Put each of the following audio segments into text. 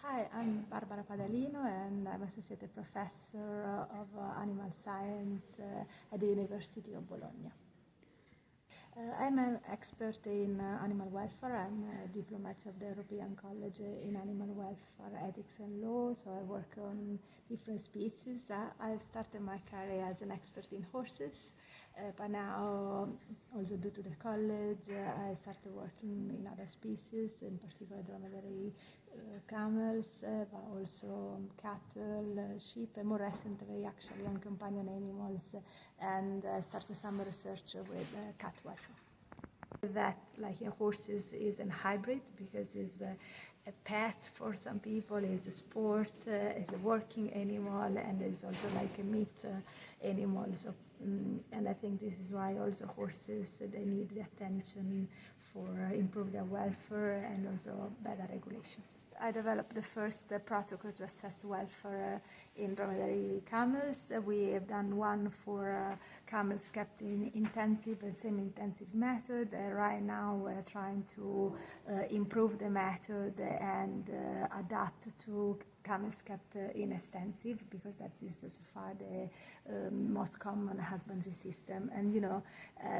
Hi, I'm Barbara Padalino and I'm Associate Professor of Animal Science at the University of Bologna. I'm an expert in animal welfare. I'm a diplomat of the European College in Animal Welfare, Ethics and Law, so I work on different species. I've started my career as an expert in horses, but now, also due to the college, I started working in other species, in particular dromedary camels, but also cattle, sheep, and more recently actually on companion animals, and started some research with cat welfare. That, like horses, is a hybrid because it's a pet for some people, it's a sport, it's a working animal, and it's also like a meat animal. So, and I think this is why also horses, they need the attention for improve their welfare and also better regulation. I developed the first protocol to assess welfare in dromedary camels. We have done one for camels kept in intensive and semi-intensive method. Right now we're trying to improve the method and adapt to camels kept in extensive, because that is so far the most common husbandry system. And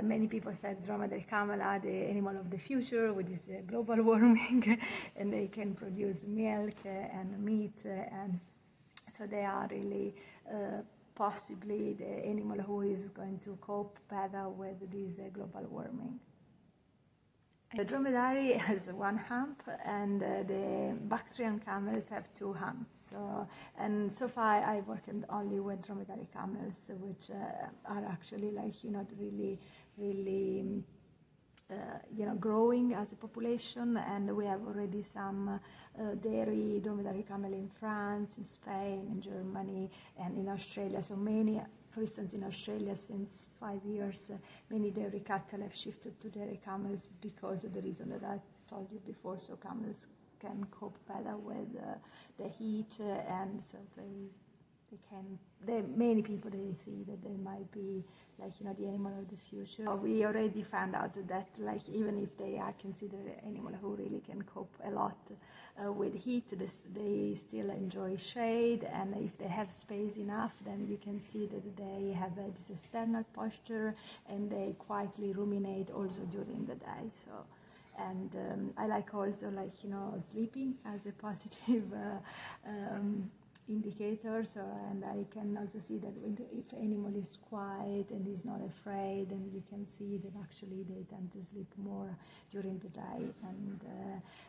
many people said dromedary camel are the animal of the future with this global warming and they can produce milk and meat, and so they are really possibly the animal who is going to cope better with this global warming. The dromedary has one hump, and the Bactrian camels have two humps. So far I worked only with dromedary camels, which are actually really growing as a population, and we have already some dairy dromedary camel in France, in Spain, in Germany, and in Australia. So many. For instance, in Australia, since 5 years, many dairy cattle have shifted to dairy camels because of the reason that I told you before. So camels can cope better with the heat, and so many people, they see that they might be the animal of the future. We already found out that even if they are considered an animal who really can cope a lot with heat, they still enjoy shade, and if they have space enough, then you can see that they have this external posture and they quietly ruminate also during the day. So. And I like also sleeping as a positive indicator. So, and I can also see that if animal is quiet and is not afraid, then you can see that actually they tend to sleep more during the day. And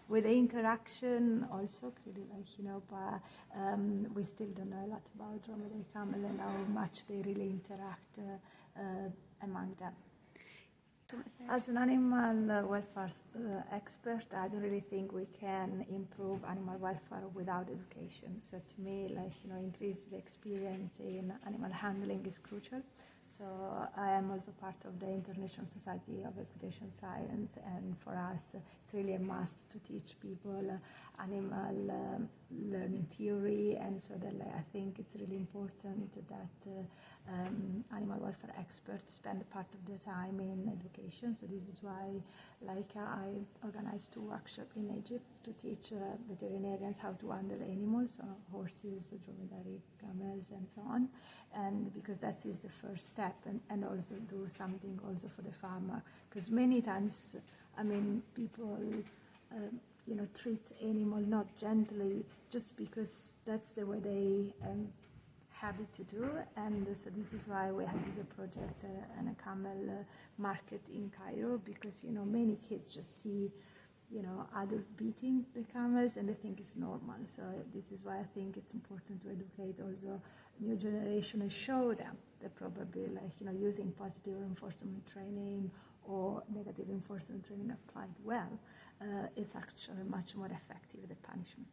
with the interaction also, clearly but we still don't know a lot about dromedary camel and how much they really interact among them. As an animal welfare expert, I don't really think we can improve animal welfare without education. So to me, increased experience in animal handling is crucial. So I am also part of the International Society of Equitation Science, and for us it's really a must to teach people animal learning theory, and so that I think it's really important that animal welfare experts spend part of their time in education. So this is why I organized 2 workshops in Egypt to teach veterinarians how to handle animals, so horses, dromedary camels, and so on, and because that is the first step, and also do something also for the farmer, because many times people treat animal not gently just because that's the way they habit to do. And so this is why we had this project and a camel market in Cairo, because many kids just see adult beating the camels and they think it's normal. So this is why I think it's important to educate also new generation and show them that probably using positive reinforcement training or negative reinforcement training applied well, it's actually much more effective than punishment.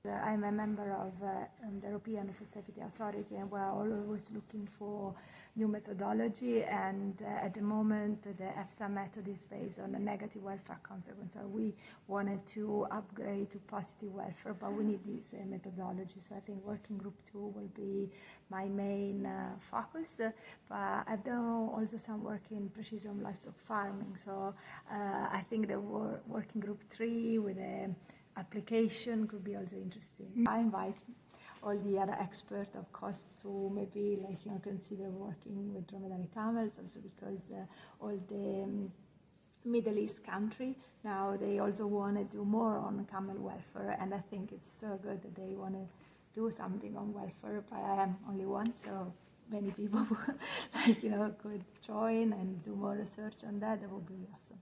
I'm a member of the European Food Safety Authority, and we're always looking for new methodology, and at the moment the EFSA method is based on a negative welfare consequence. So we wanted to upgrade to positive welfare, but we need this methodology. So I think working group 2 will be my main focus, but I've done also some work in precision livestock farming. So I think the working group 3 with a application could be also interesting. I invite all the other experts, of course, to maybe consider working with dromedary camels, also because all the Middle East country now they also want to do more on camel welfare, and I think it's so good that they want to do something on welfare. But I am only one, so many people could join and do more research on that. That would be awesome.